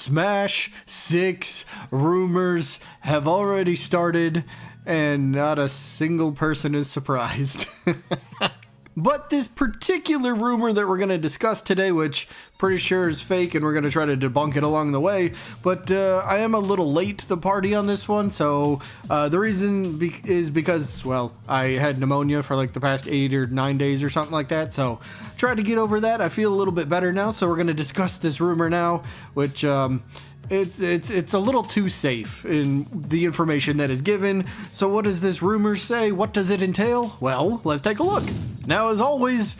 Smash 6 rumors have already started, and not a single person is surprised. But this particular rumor that we're going to discuss today, which pretty sure is fake, and we're going to try to debunk it along the way, but I am a little late to the party on this one, so the reason is because, well, I had pneumonia for like the past 8 or 9 days or something like that, so tried to get over that. I feel a little bit better now, so we're going to discuss this rumor now, which it's a little too safe in the information that is given. So what does this rumor say? What does it entail? Well, let's take a look. Now, as always,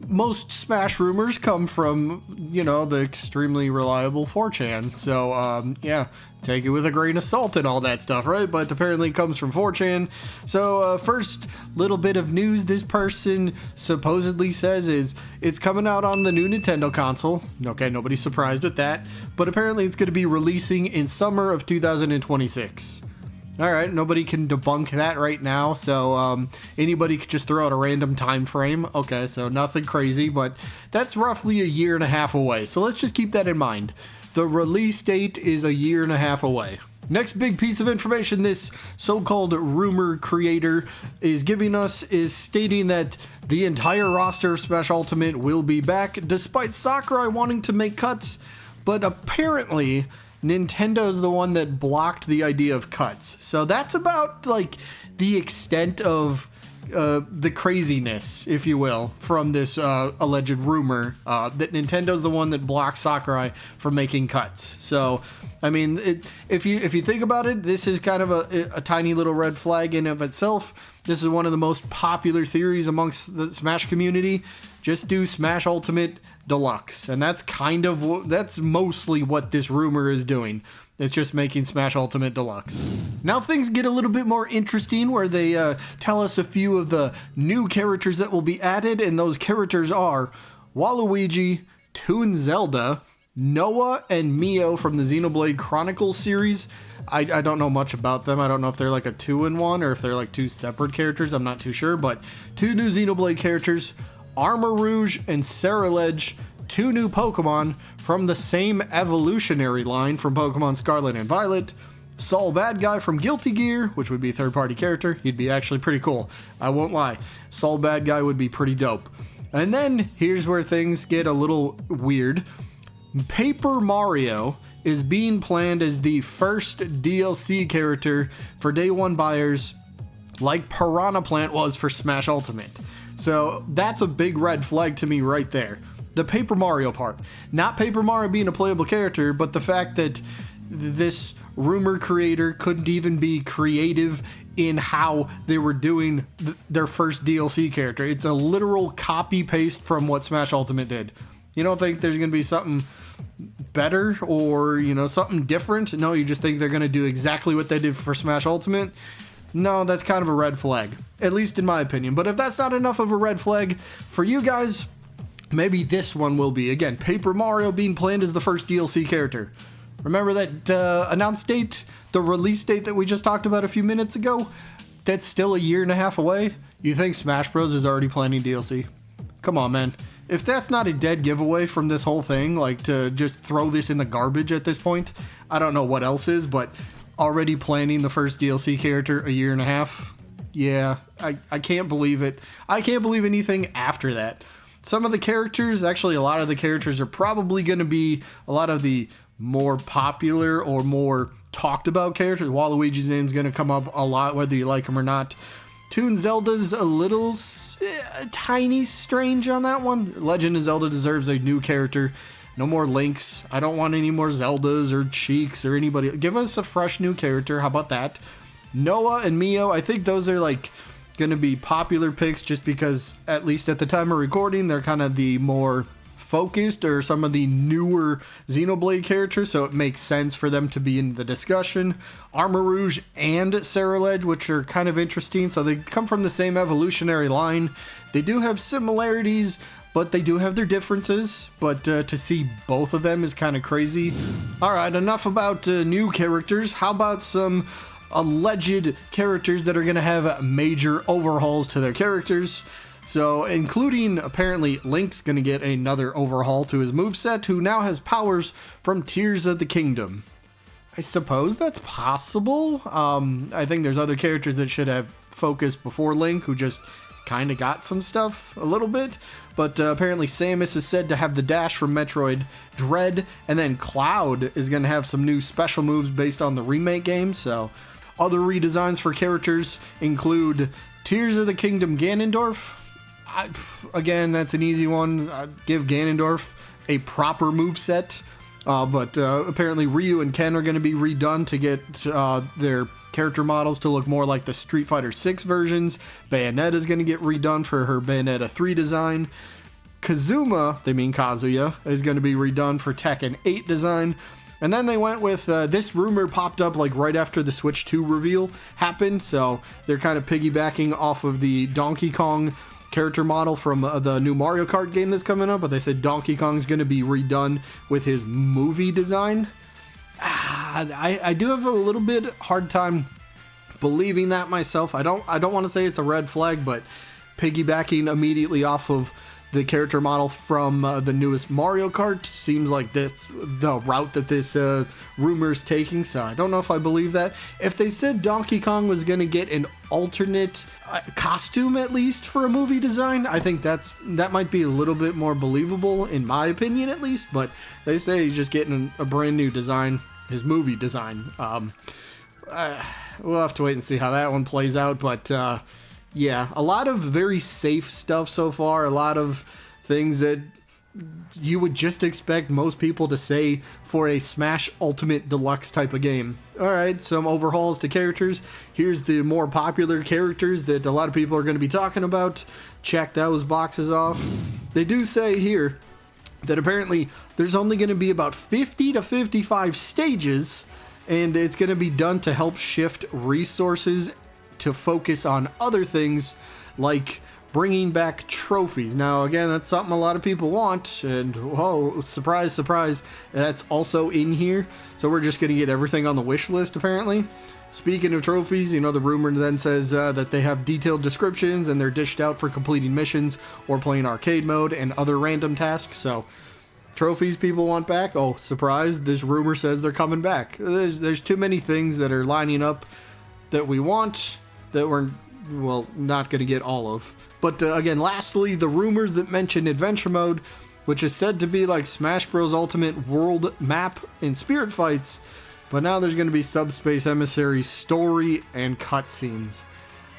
most Smash rumors come from, you know, the extremely reliable 4chan. So, yeah, take it with a grain of salt and all that stuff, right? But apparently it comes from 4chan. So, first little bit of news this person supposedly says is it's coming out on the new Nintendo console. Okay, nobody's surprised with that. But apparently it's going to be releasing in summer of 2026. All right, nobody can debunk that right now, so anybody could just throw out a random time frame. Okay, so nothing crazy, but that's roughly a year and a half away, so let's just keep that in mind. The release date is a year and a half away. Next big piece of information this so-called rumor creator is giving us is stating that the entire roster of Smash Ultimate will be back, despite Sakurai wanting to make cuts, but apparently Nintendo's the one that blocked the idea of cuts. So that's about like the extent of the craziness, if you will, from this alleged rumor that Nintendo's the one that blocked Sakurai from making cuts. So, I mean, if you think about it, this is kind of a tiny little red flag in of itself. This is one of the most popular theories amongst the Smash community. Just do Smash Ultimate Deluxe, and that's mostly what this rumor is doing. It's just making Smash Ultimate Deluxe. Now things get a little bit more interesting, where they tell us a few of the new characters that will be added, and those characters are Waluigi, Toon Zelda, Noah, and Mio from the Xenoblade Chronicles series. I don't know much about them. I don't know if they're like a 2-in-1 or if they're like two separate characters. I'm not too sure, but two new Xenoblade characters, Armor Rouge and Ceruledge, two new Pokemon from the same evolutionary line from Pokemon Scarlet and Violet, Sol Badguy from Guilty Gear, which would be a third-party character. He'd be actually pretty cool. I won't lie. Sol Badguy would be pretty dope. And then here's where things get a little weird. Paper Mario is being planned as the first DLC character for day one buyers, like Piranha Plant was for Smash Ultimate. So that's a big red flag to me right there. The Paper Mario part. Not Paper Mario being a playable character, but the fact that this rumor creator couldn't even be creative in how they were doing their first DLC character. It's a literal copy-paste from what Smash Ultimate did. You don't think there's going to be something better or, you know, something different? No, you just think they're going to do exactly what they did for Smash Ultimate? No, that's kind of a red flag, at least in my opinion. But if that's not enough of a red flag for you guys, maybe this one will be. Again, Paper Mario being planned as the first DLC character. Remember that announced date, the release date that we just talked about a few minutes ago? That's still a year and a half away. You think Smash Bros. Is already planning DLC? Come on, man. If that's not a dead giveaway from this whole thing, like to just throw this in the garbage at this point, I don't know what else is, but already planning the first DLC character a year and a half? Yeah, I can't believe it. I can't believe anything after that. Some of the characters, actually a lot of the characters are probably going to be a lot of the more popular or more talked about characters. Waluigi's name's going to come up a lot, whether you like him or not. Toon Zelda's a little tiny strange on that one. Legend of Zelda deserves a new character. No more Links. I don't want any more Zeldas or Cheeks or anybody. Give us a fresh new character. How about that? Noah and Mio, I think those are like going to be popular picks just because, at least at the time of recording, they're kind of the more focused or some of the newer Xenoblade characters, so it makes sense for them to be in the discussion. Armor Rouge and Ceruledge, which are kind of interesting, so they come from the same evolutionary line. They do have similarities, but they do have their differences, but to see both of them is kind of crazy. Alright, enough about new characters. How about some alleged characters that are going to have major overhauls to their characters? So, including apparently Link's gonna get another overhaul to his moveset, who now has powers from Tears of the Kingdom. I suppose that's possible. I think there's other characters that should have focused before Link, who just kind of got some stuff a little bit. But apparently Samus is said to have the dash from Metroid Dread, and then Cloud is going to have some new special moves based on the remake game. So, other redesigns for characters include Tears of the Kingdom Ganondorf. Again, that's an easy one. I'd give Ganondorf a proper moveset. But apparently Ryu and Ken are going to be redone to get their character models to look more like the Street Fighter 6 versions. Bayonetta is going to get redone for her Bayonetta 3 design. Kazuma, they mean Kazuya, is going to be redone for Tekken 8 design. And then they went with, this rumor popped up like right after the Switch 2 reveal happened, so they're kind of piggybacking off of the Donkey Kong character model from the new Mario Kart game that's coming up, but they said Donkey Kong's going to be redone with his movie design. I do have a little bit hard time believing that myself. I don't want to say it's a red flag, but piggybacking immediately off of the character model from the newest Mario Kart seems like this the route that this rumor is taking, so I don't know if I believe that. If they said Donkey Kong was going to get an alternate costume at least for a movie design, I think that might be a little bit more believable in my opinion at least, but they say he's just getting a brand new design, his movie design. We'll have to wait and see how that one plays out, but yeah, a lot of very safe stuff so far, a lot of things that you would just expect most people to say for a Smash Ultimate Deluxe type of game. Alright, some overhauls to characters. Here's the more popular characters that a lot of people are going to be talking about. Check those boxes off. They do say here that apparently there's only going to be about 50 to 55 stages, and it's going to be done to help shift resources to focus on other things like bringing back trophies. Now, again, that's something a lot of people want, and whoa, surprise, surprise, that's also in here. So we're just going to get everything on the wish list, apparently. Speaking of trophies, you know, the rumor then says that they have detailed descriptions and they're dished out for completing missions or playing arcade mode and other random tasks. So trophies people want back. Oh, surprise, this rumor says they're coming back. There's too many things that are lining up that we want that we're, well, not going to get all of. But again, lastly, the rumors that mention adventure mode, which is said to be like Smash Bros. Ultimate World Map in Spirit Fights, but now there's going to be Subspace Emissary story and cutscenes.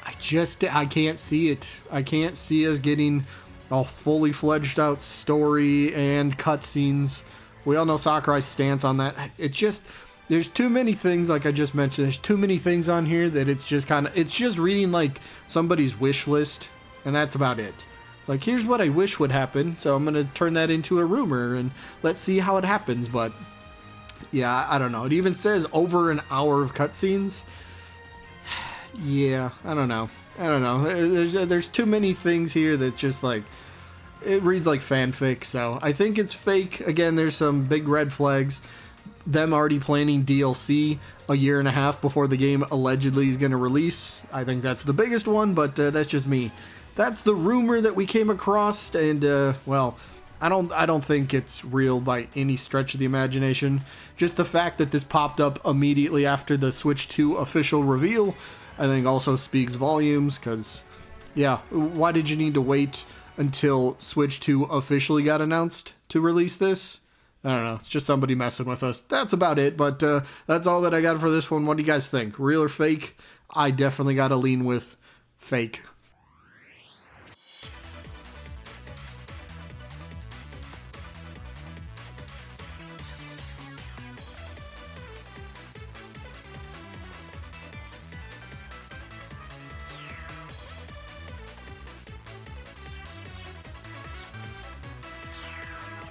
I can't see it. I can't see us getting a fully fledged out story and cutscenes. We all know Sakurai's stance on that. It just, there's too many things, like I just mentioned, there's too many things on here that it's just reading like somebody's wish list, and that's about it. Like, here's what I wish would happen, so I'm going to turn that into a rumor, and let's see how it happens, but yeah, I don't know. It even says over an hour of cutscenes. Yeah, I don't know. There's too many things here that just like, it reads like fanfic, so I think it's fake. Again, there's some big red flags. Them already planning DLC a year and a half before the game allegedly is going to release. I think that's the biggest one, but that's just me. That's the rumor that we came across, and well, I don't think it's real by any stretch of the imagination. Just the fact that this popped up immediately after the Switch 2 official reveal, I think also speaks volumes, because, yeah, why did you need to wait until Switch 2 officially got announced to release this? I don't know. It's just somebody messing with us. That's about it, but that's all that I got for this one. What do you guys think? Real or fake? I definitely got to lean with fake.